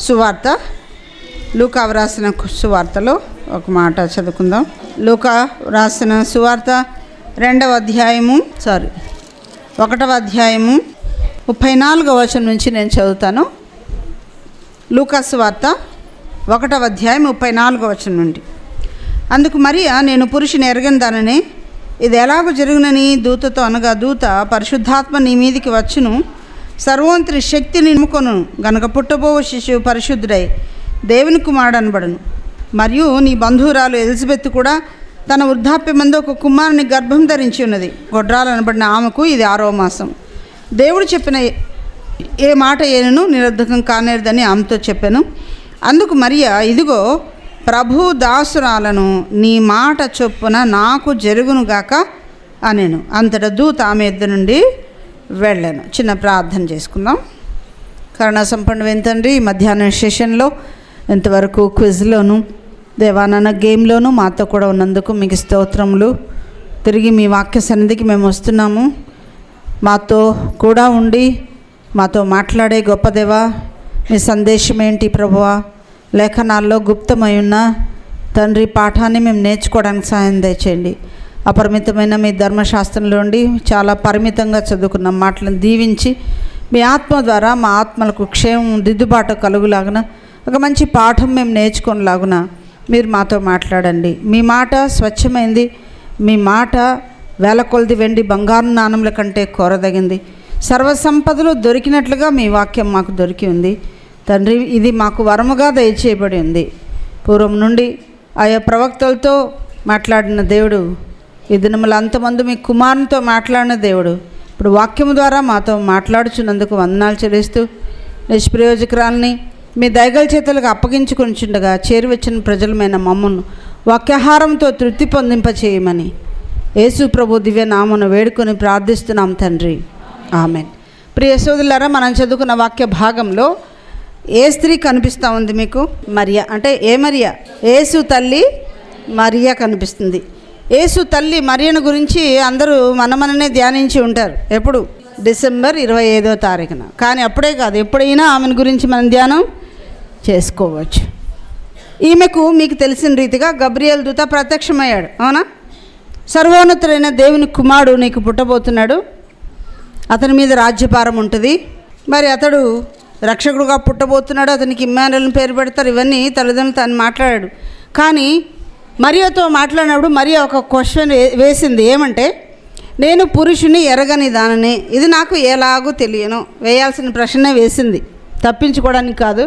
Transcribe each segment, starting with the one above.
సువార్త, లూకా వ్రాసిన సువార్తలో ఒక మాట చదువుకుందాం. లూకా వ్రాసిన సువార్త 1వ అధ్యాయము 34వ వచనం నుంచి నేను చదువుతాను. లూకా సువార్త 1వ అధ్యాయం 34వ వచనం నుండి. అందుకు మరియ, నేను పురుషుని ఎరగని దానని, ఇది ఎలాగో జరుగునని దూతతో అనగా, దూత, పరిశుద్ధాత్మ నీ మీదికి వచ్చును, సర్వోంత్రి శక్తిని నిమ్ముకొను గనక పుట్టబోవు శిశువు పరిశుద్ధుడై దేవుని కుమారుడు అనబడును. మరియు నీ బంధువురాలు ఎలిజబెత్ కూడా తన వృద్ధాప్యమందు ఒక కుమారుని గర్భం ధరించి ఉన్నది. గొడ్రాలు అనబడిన ఆమెకు ఇది 6వ మాసం. దేవుడు చెప్పిన ఏ మాట ఏనను నిరర్ధకం కానేరదని ఆమెతో చెప్పాను. అందుకు మరియ, ఇదిగో ప్రభు దాసురాలను, నీ మాట చొప్పున నాకు జరుగునుగాక అనెను. అంతటా దూత ఆమె ఎద్దు నుండి వెళ్ళాను. చిన్న ప్రార్థన చేసుకుందాం. కరుణా సంపన్నుడైన తండ్రి, ఈ మధ్యాహ్నం సెషన్లో ఇంతవరకు క్విజ్లోను దేవానన్న గేమ్లోను మాతో కూడా ఉన్నందుకు మీకు స్తోత్రములు. తిరిగి మీ వాక్య సన్నిధికి మేము వస్తున్నాము. మాతో కూడా ఉండి మాతో మాట్లాడే గొప్ప దేవా, మీ సందేశం ఏంటి ప్రభువా? లేఖనాల్లో గుప్తమై ఉన్న తండ్రి పాఠాన్ని మేము నేర్చుకోవడానికి సాయం దయచేయండి. అపరిమితమైన మీ ధర్మశాస్త్రంలో ఉండి చాలా పరిమితంగా చదువుకున్న మాటలను దీవించి మీ ఆత్మ ద్వారా మా ఆత్మలకు క్షేమం దిద్దుబాటు కలుగులాగున ఒక మంచి పాఠం మేము నేర్చుకునేలాగున మీరు మాతో మాట్లాడండి. మీ మాట స్వచ్ఛమైంది, మీ మాట వేల కొలది వెండి బంగారు నాణముల కంటే కోరదగింది. సర్వసంపదలు దొరికినట్లుగా మీ వాక్యం మాకు దొరికి ఉంది తండ్రి. ఇది మాకు వరముగా దయచేయబడి ఉంది. పూర్వం నుండి ఆయా ప్రవక్తలతో మాట్లాడిన దేవుడు, ఈ దినముల అంతమంది మీ కుమారునితో మాట్లాడిన దేవుడు, ఇప్పుడు వాక్యము ద్వారా మాతో మాట్లాడుచున్నందుకు వందనాలు చెల్లిస్తూ నిష్ప్రయోజకురాల్ని మీ దయగల చేతులకు అప్పగించుకొనిచుండగా చేరువచ్చిన ప్రజలమైన మమ్మల్ని వాక్యాహారంతో తృప్తి పొందింపచేయమని యేసు ప్రభు దివ్య నామమున వేడుకొని ప్రార్థిస్తున్నాం తండ్రి, ఆమెన్. ప్రియ సోదరులారా, మనం చదువుకున్న వాక్య భాగంలో ఏ స్త్రీ కనిపిస్తూ ఉంది మీకు? మరియ. అంటే ఏ మరియ? యేసు తల్లి మరియ కనిపిస్తుంది. యేసు తల్లి మరియను గురించి అందరూ మనమననే ధ్యానించి ఉంటారు. ఎప్పుడు? డిసెంబర్ 25వ తారీఖున. కానీ అప్పుడే కాదు, ఎప్పుడైనా ఆమెను గురించి మనం ధ్యానం చేసుకోవచ్చు. ఈమెకు మీకు తెలిసిన రీతిగా గబ్రియల్ దూత ప్రత్యక్షమయ్యాడు, అవునా? సర్వోన్నతుడైన దేవుని కుమారుడు నీకు పుట్టబోతున్నాడు, అతని మీద రాజ్యభారం ఉంటుంది, మరి అతడు రక్షకుడుగా పుట్టబోతున్నాడు, అతనికి ఇమ్మానుయేల్ పేరు పెడతారు. ఇవన్నీ తల్లిదండ్రులు తను మాట్లాడాడు. కానీ మరియతో మాట్లాడినప్పుడు మరియ ఒక క్వశ్చన్ వేసింది. ఏమంటే, నేను పురుషుని ఎరగని దానని, ఇది నాకు ఎలాగూ తెలియను. వేయాల్సిన ప్రశ్నే వేసింది, తప్పించుకోవడానికి కాదు.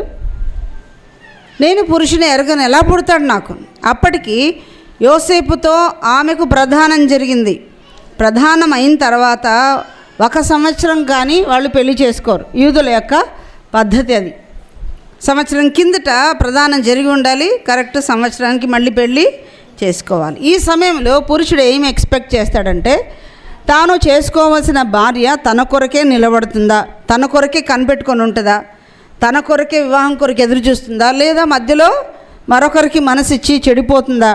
నేను పురుషుని ఎరగని ఎలా పుడతాడు నాకు? అప్పటికి యోసేపుతో ఆమెకు ప్రధానం జరిగింది. ప్రధానం అయిన తర్వాత 1 సంవత్సరం కానీ వాళ్ళు పెళ్లి చేసుకోరు. యూదుల యొక్క పద్ధతి అది. సంవత్సరం కిందట ప్రధానం జరిగి ఉండాలి, కరెక్ట్ సంవత్సరానికి మళ్ళీ పెళ్ళి చేసుకోవాలి. ఈ సమయంలో పురుషుడు ఏమి ఎక్స్పెక్ట్ చేస్తాడంటే, తాను చేసుకోవాల్సిన భార్య తన కొరకే నిలబడుతుందా, తన కొరకే కనిపెట్టుకొని ఉంటుందా, తన కొరకే వివాహం కొరకు ఎదురు చూస్తుందా, లేదా మధ్యలో మరొకరికి మనసిచ్చి చెడిపోతుందా,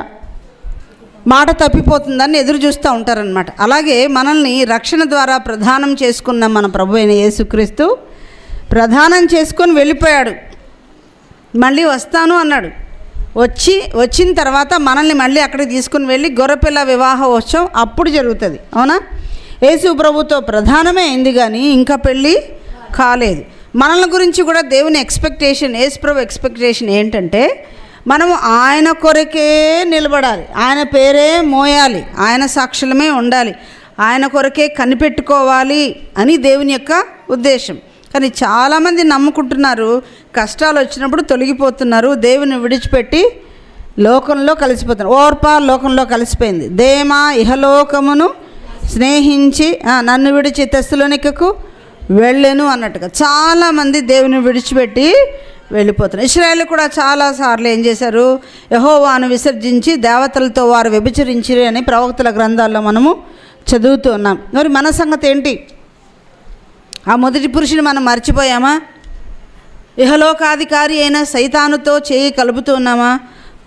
మాట తప్పిపోతుందని ఎదురు చూస్తూ ఉంటారనమాట. అలాగే మనల్ని రక్షణ ద్వారా ప్రదానం చేసుకున్న మన ప్రభు అయిన యేసుక్రీస్తు ప్రదానం చేసుకొని వెళ్ళిపోయాడు. మళ్ళీ వస్తాను అన్నాడు. వచ్చిన తర్వాత మనల్ని మళ్ళీ అక్కడికి తీసుకుని వెళ్ళి గొర్రెపిల్ల వివాహోత్సవం అప్పుడు జరుగుతుంది, అవునా? యేసు ప్రభుతో ప్రధానమే అయింది కానీ ఇంకా పెళ్ళి కాలేదు. మనల్ని గురించి కూడా దేవుని ఎక్స్పెక్టేషన్, యేసు ప్రభు ఎక్స్పెక్టేషన్ ఏంటంటే, మనము ఆయన కొరకే నిలబడాలి, ఆయన పేరే మోయాలి, ఆయన సాక్షులమే ఉండాలి, ఆయన కొరకే కనిపెట్టుకోవాలి అని దేవుని యొక్క ఉద్దేశం. కానీ చాలామంది నమ్ముకుంటున్నారు, కష్టాలు వచ్చినప్పుడు తొలగిపోతున్నారు, దేవుని విడిచిపెట్టి లోకంలో కలిసిపోతున్నారు. ఓర్ప లోకంలో కలిసిపోయింది. దేమా ఇహలోకమును స్నేహించి నన్ను విడిచి తెస్సలోనికకు వెళ్ళెను అన్నట్టుగా చాలామంది దేవుని విడిచిపెట్టి వెళ్ళిపోతున్నారు. ఇశ్రాయేలు కూడా చాలాసార్లు ఏం చేశారు? యెహోవాను విసర్జించి దేవతలతో వారు వ్యభిచరించిరి అని ప్రవక్తల గ్రంథాల్లో మనము చదువుతూ ఉన్నాం. మరి మన సంగతి ఏంటి? ఆ మొదటి పురుషుని మనం మర్చిపోయామా? ఇహలోకాధికారి అయిన సైతానుతో చేయి కలుపుతూ ఉన్నామా?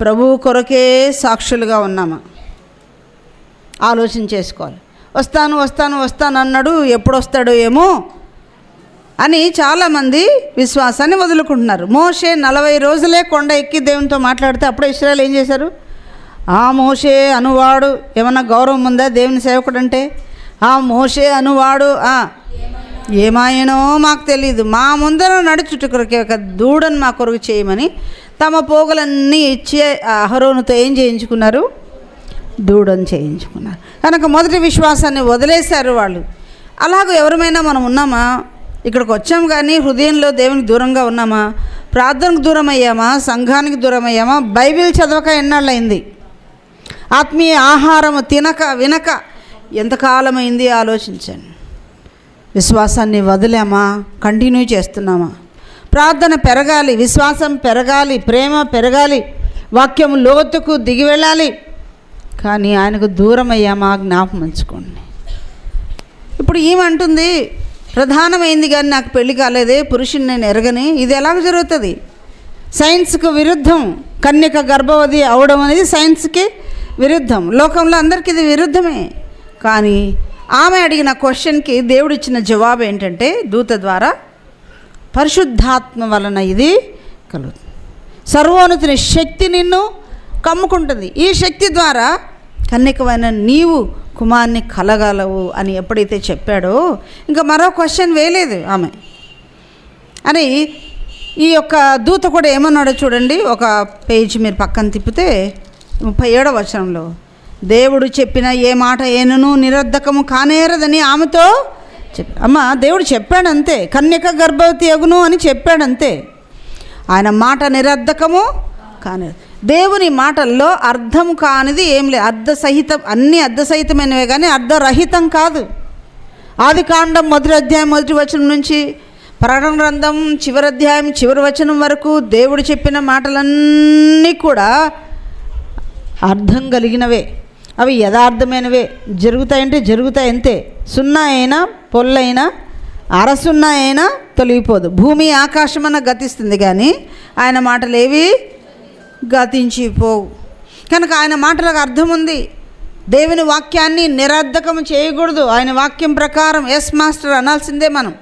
ప్రభువు కొరకే సాక్షులుగా ఉన్నామా? ఆలోచన చేసుకోవాలి. వస్తాను అన్నాడు, ఎప్పుడు వస్తాడో ఏమో అని చాలామంది విశ్వాసాన్ని వదులుకుంటున్నారు. మోషే 40 రోజులే కొండ ఎక్కి దేవునితో మాట్లాడితే అప్పుడే ఇశ్రాయేలు ఏం చేశారు? ఆ మోషే అనువాడు ఏమన్నా గౌరవం ఉందా దేవుని సేవకుడు అంటే? ఆ మోషే అనువాడు ఏమాయనో మాకు తెలియదు, మా ముందర నడుచుటకొరకే ఒక దూడను మా కొరకు చేయమని తమ పోగులన్నీ ఇచ్చి అహరోనుతో ఏం చేయించుకున్నారు? దూడను చేయించుకున్నారు. కనుక మొదటి విశ్వాసాన్ని వదిలేశారు వాళ్ళు. అలాగూ ఎవరమైనా మనం ఉన్నామా? ఇక్కడికి వచ్చాం కానీ హృదయంలో దేవునికి దూరంగా ఉన్నామా? ప్రార్థనకు దూరం అయ్యామా? సంఘానికి దూరం అయ్యామా? బైబిల్ చదవక ఎన్నాళ్ళైంది? ఆత్మీయ ఆహారము తినక వినక ఎంతకాలమైంది? ఆలోచించండి. విశ్వాసాన్ని వదిలామా? కంటిన్యూ చేస్తున్నామా? ప్రార్థన పెరగాలి, విశ్వాసం పెరగాలి, ప్రేమ పెరగాలి, వాక్యం లోతుకు దిగి వెళ్ళాలి. కానీ ఆయనకు దూరం అయ్యామా? జ్ఞాపకం ఉంచుకోండి. ఇప్పుడు ఏమంటుంది? ప్రధానమైంది కానీ నాకు పెళ్లి కాలేదే, పురుషుని నేను ఎరగని. ఇది ఎలాగ జరుగుతుంది? సైన్స్కు విరుద్ధం. కన్యక గర్భవతి అవడం అనేది సైన్స్కి విరుద్ధం. లోకంలో అందరికీ ఇది విరుద్ధమే. కానీ ఆమె అడిగిన క్వశ్చన్కి దేవుడు ఇచ్చిన జవాబు ఏంటంటే, దూత ద్వారా పరిశుద్ధాత్మ వలన ఇది కలుగుతుంది. సర్వోన్నతుని శక్తి నిన్ను కమ్ముకుంటుంది. ఈ శక్తి ద్వారా కన్యకమైన నీవు కుమార్ని కలగలవు అని ఎప్పుడైతే చెప్పాడో ఇంకా మరో క్వశ్చన్ వేయలేదు ఆమె. అని ఈ యొక్క దూత కూడా ఏమన్నాడో చూడండి. ఒక పేజ్ మీరు పక్కన తిప్పితే 37వ వచనంలో, దేవుడు చెప్పిన ఏ మాట ఏనను నిరర్ధకము కానేరదని ఆమెతో అమ్మ దేవుడు చెప్పాడంతే, కన్యక గర్భవతి అగును అని చెప్పాడంతే. ఆయన మాట నిరర్ధకము కానే. దేవుని మాటల్లో అర్థం కానిది ఏం లేదు. అర్ధసహితం, అన్నీ అర్ధసహితమైనవే కానీ అర్ధరహితం కాదు. ఆదికాండం 1వ అధ్యాయం 1వ వచనం నుంచి ప్రకటన గ్రంథం చివరి అధ్యాయం చివరి వచనం వరకు దేవుడు చెప్పిన మాటలన్నీ కూడా అర్థం కలిగినవే, అవి యథార్థమైనవే. జరుగుతాయంటే జరుగుతాయి అంతే. సున్నా అయినా పొల్లైనా అరసున్నా అయినా తొలగిపోదు. భూమి ఆకాశమన్న గతిస్తుంది కానీ ఆయన మాటలు ఏవి గతించిపోవు. కనుక ఆయన మాటలకు అర్థం ఉంది. దేవుని వాక్యాన్ని నిరర్ధకం చేయకూడదు. ఆయన వాక్యం ప్రకారం ఎస్ మాస్టర్ అనాల్సిందే మనం.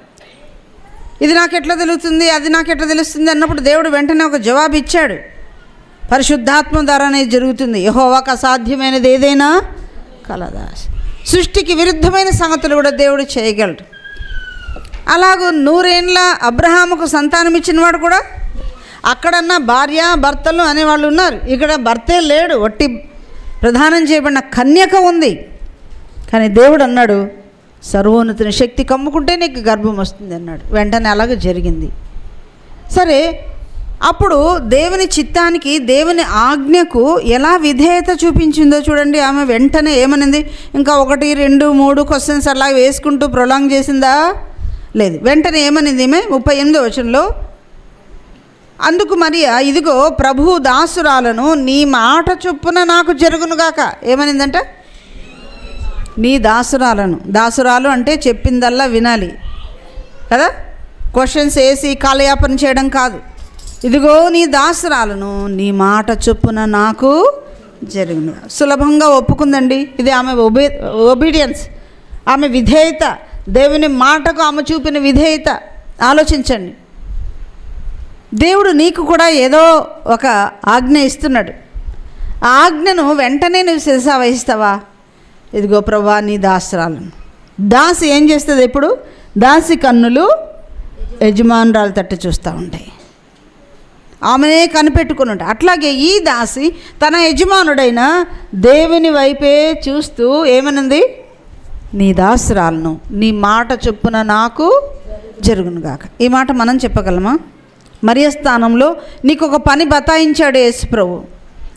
ఇది నాకెట్లా తెలుస్తుంది, అది నాకెట్లా తెలుస్తుంది అన్నప్పుడు దేవుడు వెంటనే ఒక జవాబు ఇచ్చాడు. పరిశుద్ధాత్మ ద్వారానే జరుగుతుంది. యెహోవాకు అసాధ్యమైనది ఏదైనా కలదా. సృష్టికి విరుద్ధమైన సంగతులు కూడా దేవుడు చేయగలడు. అలాగూ 100 ఏండ్ల అబ్రహాముకు సంతానం ఇచ్చినవాడు కూడా. అక్కడన్నా భార్య భర్తలు అనేవాళ్ళు ఉన్నారు, ఇక్కడ భర్తే లేడు, ఒట్టి ప్రదానం చేయబడిన కన్యక ఉంది. కానీ దేవుడు అన్నాడు, సర్వోన్నతుని శక్తి కమ్ముకుంటే నీకు గర్భం వస్తుంది అన్నాడు. వెంటనే అలాగే జరిగింది. సరే, అప్పుడు దేవుని చిత్తానికి దేవుని ఆజ్ఞకు ఎలా విధేయత చూపించిందో చూడండి. ఆమె వెంటనే ఏమనింది? ఇంకా 1, 2, 3 క్వశ్చన్స్ అలా వేసుకుంటూ ప్రొలాంగ్ చేసిందా? లేదు. వెంటనే ఏమనింది ఈమె? 38వ వచనంలో, అందుకు మరియా, ఇదిగో ప్రభువు దాసురాలను, నీ మాట చొప్పున నాకు జరుగునుగాక. ఏమనిందంట? నీ దాసురాలను. దాసురాలు అంటే చెప్పిందల్లా వినాలి కదా, క్వశ్చన్స్ వేసి కాలయాపన చేయడం కాదు. ఇదిగో నీ దాసురాలను, నీ మాట చొప్పున నాకు జరుగును. సులభంగా ఒప్పుకుందండి. ఇది ఆమె ఒబీడియన్స్, ఆమె విధేయత, దేవుని మాటకు ఆమె చూపిన విధేయత. ఆలోచించండి, దేవుడు నీకు కూడా ఏదో ఒక ఆజ్ఞ ఇస్తున్నాడు. ఆ ఆజ్ఞను వెంటనే నువ్వు శిరస వహిస్తావా? ఇదిగో ప్రభువా నీ దాసురాలను. దాసి ఏం చేస్తుంది? ఎప్పుడు దాసి కన్నులు యజమానురాలు తట్టు చూస్తూ ఉంటాయి, ఆమెనే కనిపెట్టుకుని ఉంటాయి. అట్లాగే ఈ దాసి తన యజమానుడైన దేవుని వైపే చూస్తూ ఏమనుంది? నీ దాసురాలను, నీ మాట చొప్పున నాకు జరుగునుగాక. ఈ మాట మనం చెప్పగలమా? మరియ స్థానంలో నీకు ఒక పని బతాయించాడు యేసు ప్రభు,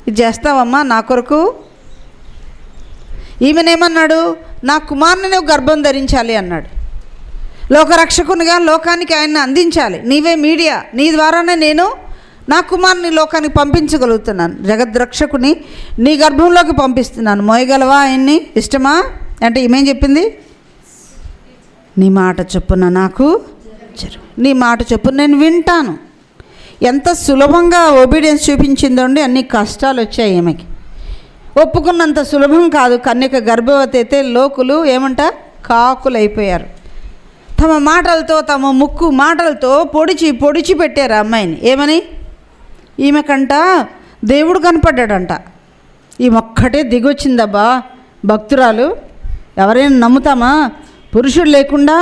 ఇది చేస్తావమ్మా నా కొరకు. ఈమెనేమన్నాడు? నా కుమారుని నువ్వు గర్భం ధరించాలి అన్నాడు. లోకరక్షకునిగా లోకానికి ఆయన్ని అందించాలి. నీవే మీడియా, నీ ద్వారానే నేను నా కుమారుని లోకానికి పంపించగలుగుతున్నాను. జగద్రక్షకుని నీ గర్భంలోకి పంపిస్తున్నాను, మోయగలవా ఆయన్ని? ఇష్టమా అంటే ఈమెం చెప్పింది? నీ మాట చొప్పున నాకు జరుగు, నీ మాట చొప్పున నేను వింటాను. ఎంత సులభంగా ఒబీడియన్స్ చూపించిందో అండి. అన్ని కష్టాలు వచ్చాయి ఈమెకి. ఒప్పుకున్నంత సులభం కాదు. కన్యక గర్భవతి అయితే లోకులు ఏమంట కాకులు అయిపోయారు. తమ మాటలతో, తమ ముక్కు మాటలతో పొడిచి పెట్టారు ఆ అమ్మాయిని. ఏమని? ఈమెకంట దేవుడు కనపడ్డాడంట. ఈమె ఒక్కటే దిగొచ్చిందబ్బా భక్తురాలు. ఎవరైనా నమ్ముతామా? పురుషుడు లేకుండా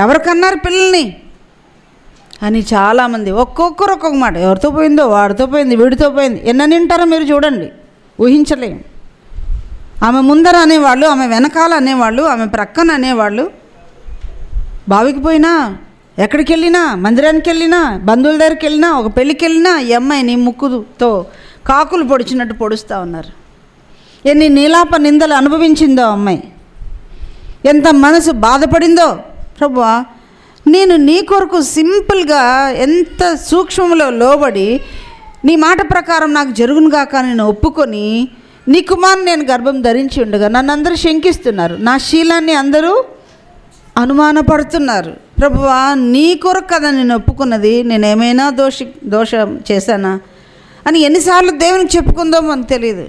ఎవరికన్నారు పిల్లల్ని అని చాలామంది ఒక్కొక్కరు ఒక్కొక్క మాట. ఎవరితో పోయిందో, వాడితో పోయింది, వీడితో పోయింది, ఎన్నని వింటారో మీరు చూడండి, ఊహించలేము. ఆమె ముందర అనేవాళ్ళు, ఆమె వెనకాల అనేవాళ్ళు, ఆమె ప్రక్కన అనేవాళ్ళు. బావికి పోయినా, ఎక్కడికి వెళ్ళినా, మందిరానికి వెళ్ళినా, బంధువుల దగ్గరికి వెళ్ళినా, ఒక పెళ్ళికి వెళ్ళినా ఈ అమ్మాయిని ముక్కుతో కాకులు పొడిచినట్టు పొడుస్తూ ఉన్నారు. ఎన్ని నీలాప నిందలు అనుభవించిందో అమ్మాయి, ఎంత మనసు బాధపడిందో. ప్రభువా, నేను నీ కొరకు సింపుల్గా ఎంత సూక్ష్మంలో లోబడి నీ మాట ప్రకారం నాకు జరుగునుగాక నేను ఒప్పుకొని నీ కుమారుని నేను గర్భం ధరించి ఉండగా నన్ను అందరూ శంకిస్తున్నారు, నా శీలాన్ని అందరూ అనుమానపడుతున్నారు. ప్రభువా, నీ కొరకు కదా నేను ఒప్పుకున్నది, నేనేమైనా దోషం చేశానా అని ఎన్నిసార్లు దేవునికి చెప్పుకుందో మనకు తెలియదు.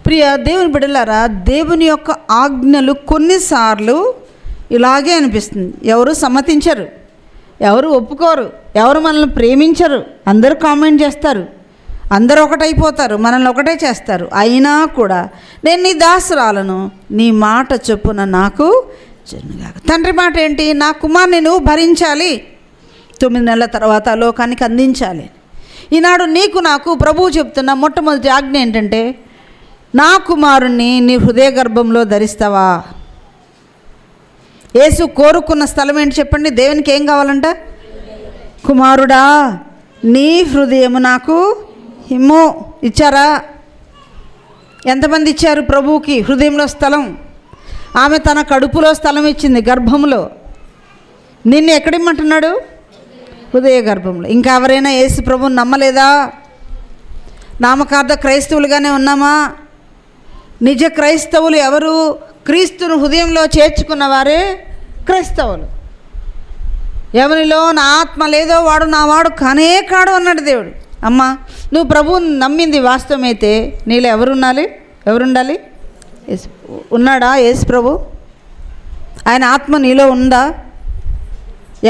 ప్రియ దేవుని బిడ్డలారా, దేవుని యొక్క ఆజ్ఞలు కొన్నిసార్లు ఇలాగే అనిపిస్తుంది. ఎవరు సమ్మతించరు, ఎవరు ఒప్పుకోరు, ఎవరు మనల్ని ప్రేమించరు, అందరూ కామెంట్ చేస్తారు, అందరూ ఒకటైపోతారు, మనల్ని ఒకటే చేస్తారు. అయినా కూడా నేను నీ దాసురాలను, నీ మాట చొప్పున నాకు జరుగుగాక. తండ్రి మాట ఏంటి? నా కుమారుని నువ్వు భరించాలి, 9 నెలల తర్వాత లోకానికి అందించాలి. ఈనాడు నీకు నాకు ప్రభువు చెప్తున్న మొట్టమొదటి ఆజ్ఞ ఏంటంటే, నా కుమారుణ్ణి నీ హృదయ గర్భంలో ధరిస్తావా? యేసు కోరుకున్న స్థలం ఏంటి చెప్పండి? దేవునికి ఏం కావాలంట? కుమారుడా, నీ హృదయము నాకు ఇమ్ము. ఇచ్చారా? ఎంతమంది ఇచ్చారు ప్రభువుకి హృదయంలో స్థలం? ఆమె తన కడుపులో స్థలం ఇచ్చింది, గర్భంలో. నిన్ను ఎక్కడిమ్మంటున్నాడు? హృదయ గర్భంలో. ఇంకా ఎవరైనా యేసు ప్రభువుని నమ్మలేదా? నామకార్థ క్రైస్తవులుగానే ఉన్నామా? నిజ క్రైస్తవులు ఎవరు? క్రీస్తును హృదయంలో చేర్చుకున్నవారే క్రైస్తవులు. ఎవరిలో నా ఆత్మ లేదో వాడు నా వాడు కానే కాడు అన్నాడు దేవుడు. అమ్మా, నువ్వు ప్రభువుని నమ్మింది వాస్తవమైతే నీలో ఎవరుండాలి? ఉన్నాడా యేసు ప్రభు? ఆయన ఆత్మ నీలో ఉందా?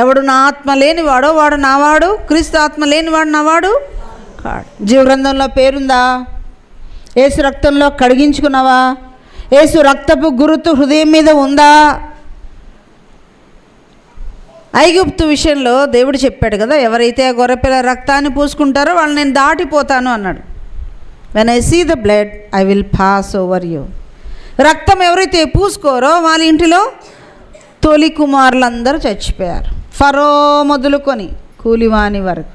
ఎవడు నా ఆత్మ లేనివాడో వాడు నావాడు, క్రీస్తు ఆత్మ లేనివాడు నావాడు కాడు. జీవగ్రంథంలో పేరుందా? యేసు రక్తంలో కడిగించుకున్నావా? యేసు రక్తపు గురుతు హృదయం మీద ఉందా? ఐగుప్తు విషయంలో దేవుడు చెప్పాడు కదా, ఎవరైతే ఆ గొర్రెపిల్ల రక్తాన్ని పూసుకుంటారో వాళ్ళని నేను దాటిపోతాను అన్నాడు. When I see the blood I will pass over you. రక్తం ఎవరైతే పూసుకోరో వాళ్ళ ఇంటిలో తొలి కుమారులందరూ చచ్చిపోయారు. ఫరో మొదలుకొని కూలివాని వరకు,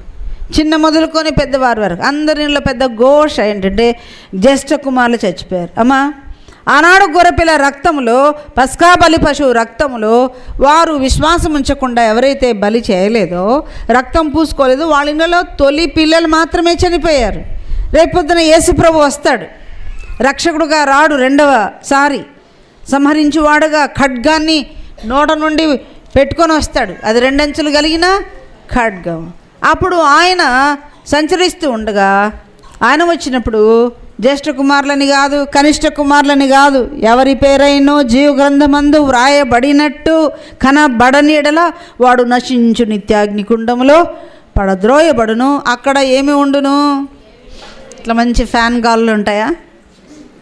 చిన్న మొదలుకొని పెద్దవారి వరకు అందరిలో పెద్ద ఘోష ఏంటంటే జ్యేష్ఠ కుమారులు చచ్చిపోయారు. అమ్మా, ఆనాడు గొర్రెపిల్ల రక్తంలో, పస్కా బలి పశువు రక్తంలో వారు విశ్వాసం ఉంచకుండా ఎవరైతే బలి చేయలేదో, రక్తం పూసుకోలేదో, వాళ్ళ ఇళ్ళలో తొలి పిల్లలు మాత్రమే చనిపోయారు. రేపొద్దున యేసుప్రభు వస్తాడు, రక్షకుడుగా రాడు, రెండవసారి సంహరించువాడుగా ఖడ్గాన్ని నోట నుండి పెట్టుకొని వస్తాడు. అది 2 అంచులు కలిగిన ఖడ్గం. అప్పుడు ఆయన సంచరిస్తూ ఉండగా, ఆయన వచ్చినప్పుడు జ్యేష్ఠ కుమారులని కాదు, కనిష్ట కుమారులని కాదు, ఎవరి పేరైనో జీవ గ్రంథమందు వ్రాయబడినట్టు కనబడని ఎడల వాడు నశించు నిత్యాగ్నికుండములో పడద్రోయబడును. అక్కడ ఏమి ఉండును? ఇట్లా మంచి ఫ్యాన్ గాళ్ళు ఉంటాయా?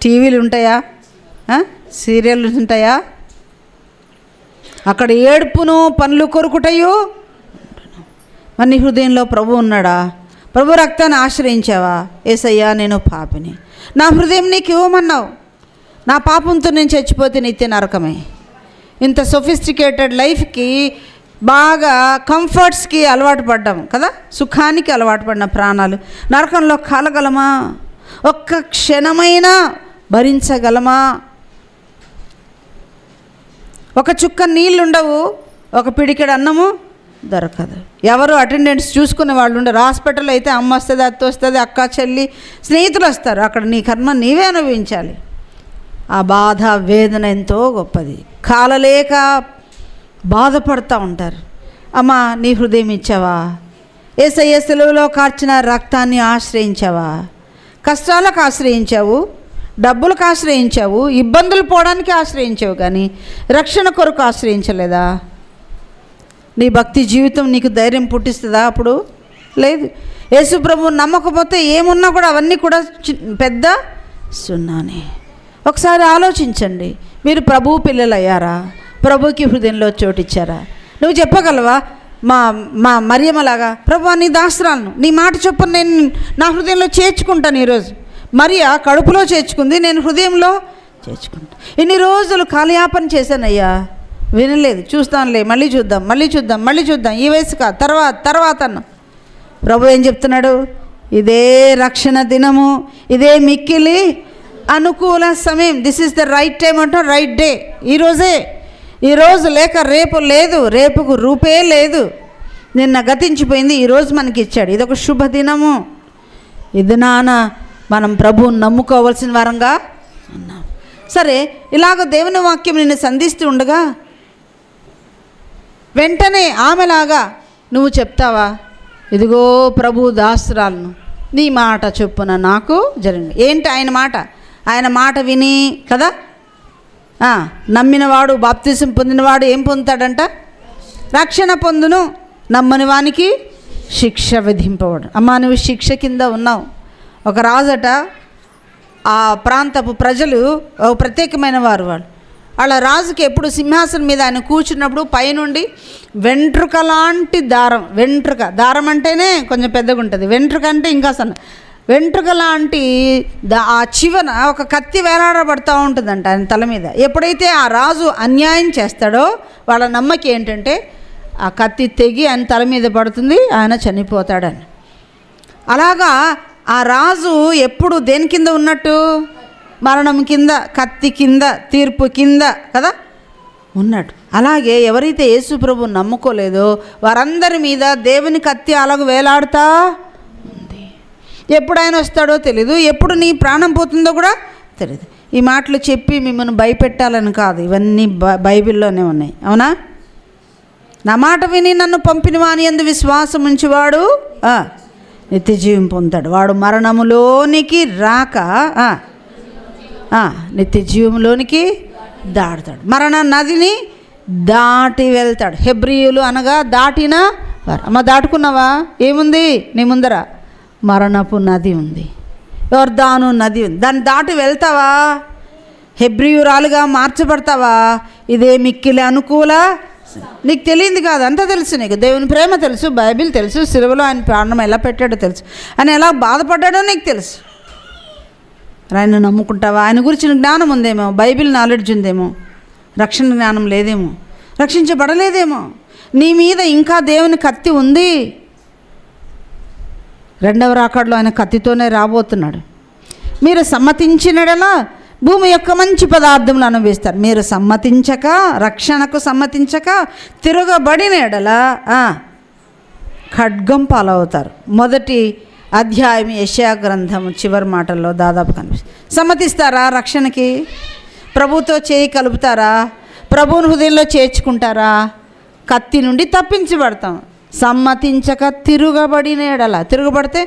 టీవీలు ఉంటాయా? సీరియళ్ళు ఉంటాయా? అక్కడ ఏడుపును, పనులు కొరుకుటయు. మరి నీ హృదయంలో ప్రభు ఉన్నాడా? ప్రభు రక్తాన్ని ఆశ్రయించావా? యేసయ్యా, నేను పాపిని, నా హృదయం నీకు ఇవ్వమన్నావు, నా పాపంతో నేను చచ్చిపోతే నిత్య నరకమే. ఇంత సొఫిస్టికేటెడ్ లైఫ్కి, బాగా కంఫర్ట్స్కి అలవాటు పడ్డాం కదా, సుఖానికి అలవాటు పడిన ప్రాణాలు నరకంలో కాలగలమా? ఒక్క క్షణమైనా భరించగలమా? ఒక చుక్క నీళ్ళుండవు, ఒక పిడికెడు అన్నము దొరకదు. ఎవరు అటెండెన్స్ చూసుకునే వాళ్ళు ఉండరు. హాస్పిటల్ అయితే అమ్మ వస్తుంది, అత్త వస్తుంది, అక్క చెల్లి స్నేహితులు వస్తారు. అక్కడ నీ కర్మ నీవే అనుభవించాలి. ఆ బాధ వేదన ఎంతో గొప్పది. కాలలేక బాధపడుతూ ఉంటారు. అమ్మా, నీ హృదయం ఇచ్చావా? యేసయ్య సిలువలో కార్చిన రక్తాన్ని ఆశ్రయించావా? కష్టాలకు ఆశ్రయించావు, డబ్బులకు ఆశ్రయించావు, ఇబ్బందులు పోవడానికి ఆశ్రయించావు, కానీ రక్షణ కొరకు ఆశ్రయించలేదా? నీ భక్తి జీవితం నీకు ధైర్యం పుట్టిస్తుందా? అప్పుడు లేదు. యేసు ప్రభువు నమ్మకపోతే ఏమున్నా కూడా అవన్నీ కూడా పెద్ద సున్నానే. ఒకసారి ఆలోచించండి. మీరు ప్రభువు పిల్లలు అయ్యారా? ప్రభువుకి హృదయంలో చోటిచ్చారా? నువ్వు చెప్పగలవా మా మా మరియమ్మలాగా, ప్రభువా నీ దాసరాలను నీ మాట చొప్పున నేను నా హృదయంలో చేర్చుకుంటాను. ఈరోజు మరియా కడుపులో చేర్చుకుంది, నేను హృదయంలో చేర్చుకుంటాను. ఇన్ని రోజులు కాలయాపన చేశానయ్యా, వినలేదు. చూస్తానులే, మళ్ళీ చూద్దాం, ఈ వయసు కాదు, తర్వాత అన్న. ప్రభు ఏం చెప్తున్నాడు? ఇదే రక్షణ దినము, ఇదే మిక్కిలి అనుకూల సమయం. This is the right time అంటాం, రైట్ డే. ఈరోజు లేక రేపు లేదు, రేపుకు రూపే లేదు. నిన్న గతించిపోయింది, ఈరోజు మనకి ఇచ్చాడు. ఇదొక శుభదినము. ఇది మనం ప్రభువుని నమ్ముకోవాల్సిన వారంగా ఉన్నాం. సరే, ఇలాగ దేవుని వాక్యం నిన్ను సంధిస్తూ ఉండగా వెంటనే ఆమెలాగా నువ్వు చెప్తావా? ఇదిగో ప్రభు దాసురాలను, నీ మాట చొప్పున నాకు జరిగింది. ఏంటి ఆయన మాట విని కదా నమ్మినవాడు, బాప్తిసం పొందినవాడు ఏం పొందుతాడంట? రక్షణ పొందును. నమ్మని వానికి శిక్ష విధింపబడు. అమ్మా, నువ్వు శిక్ష కింద ఉన్నావు. ఒక రాజట, ఆ ప్రాంతపు ప్రజలు ప్రత్యేకమైన వారు. వాళ్ళ రాజుకి ఎప్పుడు సింహాసనం మీద ఆయన కూర్చున్నప్పుడు పైనుండి వెంట్రుక లాంటి దారం అంటేనే కొంచెం పెద్దగా ఉంటుంది, వెంట్రుక అంటే ఇంకా వెంట్రుక లాంటి ఆ చివన ఒక కత్తి వేలాడబడుతూ ఉంటుందంట ఆయన తల మీద. ఎప్పుడైతే ఆ రాజు అన్యాయం చేస్తాడో వాళ్ళ నమ్మకం ఏంటంటే ఆ కత్తి తెగి ఆయన తల మీద పడుతుంది, ఆయన చనిపోతాడని. అలాగా ఆ రాజు ఎప్పుడు దేని కింద ఉన్నట్టు? మరణం కింద, కత్తి కింద, తీర్పు కింద కదా ఉన్నాడు. అలాగే ఎవరైతే యేసు ప్రభువు నమ్ముకోలేదో వారందరి మీద దేవుని కత్తి అలాగ వేలాడుతా ఉంది. ఎప్పుడు ఆయన వస్తాడో తెలీదు, ఎప్పుడు నీ ప్రాణం పోతుందో కూడా తెలియదు. ఈ మాటలు చెప్పి మిమ్మల్ని భయపెట్టాలని కాదు, ఇవన్నీ బైబిల్లోనే ఉన్నాయి. అవునా? నా మాట విని నన్ను పంపిన వాని యందు విశ్వాసం ఉంచేవాడు నిత్య జీవం పొందుతాడు. వాడు మరణములోనికి రాక నిత్య జీవంలోనికి దాటుతాడు. మరణ నదిని దాటి వెళ్తాడు. హెబ్రీయులు అనగా దాటిన వారు. అమ్మ, దాటుకున్నావా? ఏముంది నీ ముందర? మరణపు నది ఉంది, యోర్దాను నది ఉంది. దాన్ని దాటి వెళ్తావా? హెబ్రీయురాలుగా మార్చబడతావా? ఇదే మిక్కిలి అనుకూల. నీకు తెలియంది కాదు, అంతా తెలుసు నీకు. దేవుని ప్రేమ తెలుసు, బైబిల్ తెలుసు, సిలువలో ఆయన ప్రాణం ఎలా పెట్టాడో తెలుసు, ఆయన ఎలా బాధపడ్డాడో నీకు తెలుసు. ఆయన నమ్ముకుంటావా? ఆయన గురించిన జ్ఞానం ఉందేమో, బైబిల్ నాలెడ్జ్ ఉందేమో, రక్షణ జ్ఞానం లేదేమో, రక్షించబడలేదేమో. నీ మీద ఇంకా దేవుని కత్తి ఉంది. రెండవ రాకడలో ఆయన కత్తితోనే రాబోతున్నాడు. మీరు సమ్మతించినడలా భూమి యొక్క మంచి పదార్థములు అనుభవిస్తారు. మీరు సమ్మతించక, రక్షణకు సమ్మతించక తిరగబడిన ఎడల ఖడ్గం పాలవుతారు. మొదటి అధ్యాయం యెషయా గ్రంథము చివరి మాటల్లో దాదాపు కనిపిస్తుంది. సమ్మతిస్తారా రక్షణకి? ప్రభుతో చేయి కలుపుతారా? ప్రభువుని హృదయంలో చేర్చుకుంటారా? కత్తి నుండి తప్పించబడతాం. సమ్మతించక తిరగబడిన ఎడల, తిరగబడితే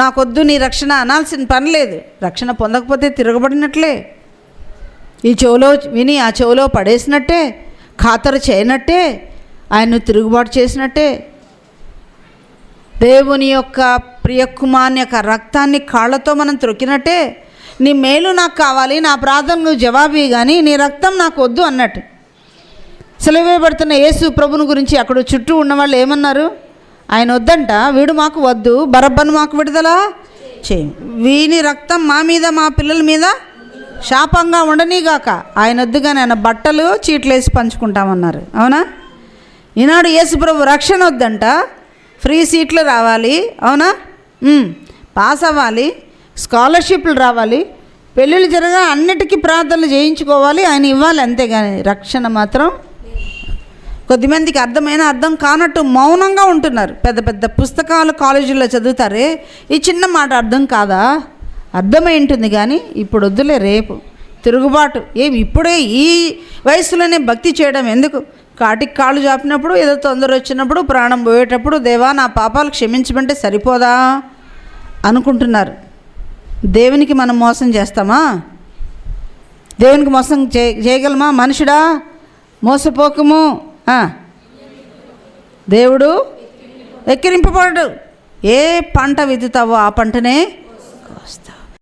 నాకొద్దు నీ రక్షణ అనాల్సిన పని లేదు. రక్షణ పొందకపోతే తిరగబడినట్లే. ఈ చెవులో విని ఆ చెవులో పడేసినట్టే, ఖాతరు చేయనట్టే, ఆయన్ను తిరుగుబాటు చేసినట్టే. దేవుని యొక్క ప్రియకుమారుని యొక్క రక్తాన్ని కాళ్ళతో మనం త్రొక్కినట్టే. నీ మేలు నాకు కావాలి, నా ప్రార్థన నువ్వు జవాబీ, కానీ నీ రక్తం నాకు వద్దు అన్నట్టు. సెలవేయబడుతున్న యేసు ప్రభుని గురించి అక్కడ చుట్టూ ఉన్నవాళ్ళు ఏమన్నారు? ఆయన వద్దంట, వీడు మాకు వద్దు, బరబ్బను మాకు విడుదల చేయి, వీని రక్తం మా మీద మా పిల్లల మీద శాపంగా ఉండనీగాక. ఆయన వద్దుగానే ఆయన బట్టలు చీట్లేసి పంచుకుంటామన్నారు. అవునా? ఈనాడు యేసు ప్రభు రక్షణ వద్దంట, ఫ్రీ సీట్లు రావాలి, అవునా, పాస్ అవ్వాలి, స్కాలర్షిప్లు రావాలి, పెళ్ళిళ్ళు జరగా అన్నిటికీ ప్రార్థనలు చేయించుకోవాలి, ఆయన ఇవ్వాలి, అంతేగాని రక్షణ మాత్రం. కొద్దిమందికి అర్థమైన అర్థం కానట్టు మౌనంగా ఉంటున్నారు. పెద్ద పెద్ద పుస్తకాలు కాలేజీల్లో చదువుతారే, ఈ చిన్న మాట అర్థం కాదా? అర్థమై ఉంటుంది కానీ ఇప్పుడు వద్దులే, రేపు తిరుగుబాటు. ఇప్పుడే ఈ వయసులోనే భక్తి చేయడం ఎందుకు? కాటికి కాళ్ళు చాపినప్పుడు, ఏదో తొందర వచ్చినప్పుడు, ప్రాణం పోయేటప్పుడు దేవా నా పాపాలు క్షమించమంటే సరిపోదా అనుకుంటున్నారు. దేవునికి మనం మోసం చేస్తామా? దేవునికి మోసం చేయగలమా? మనుషుడా మోసపోకము. దేవుడు ఎక్కిరింపబడడు. ఏ పంట విత్తుతావో ఆ పంటనే కోస్తావు.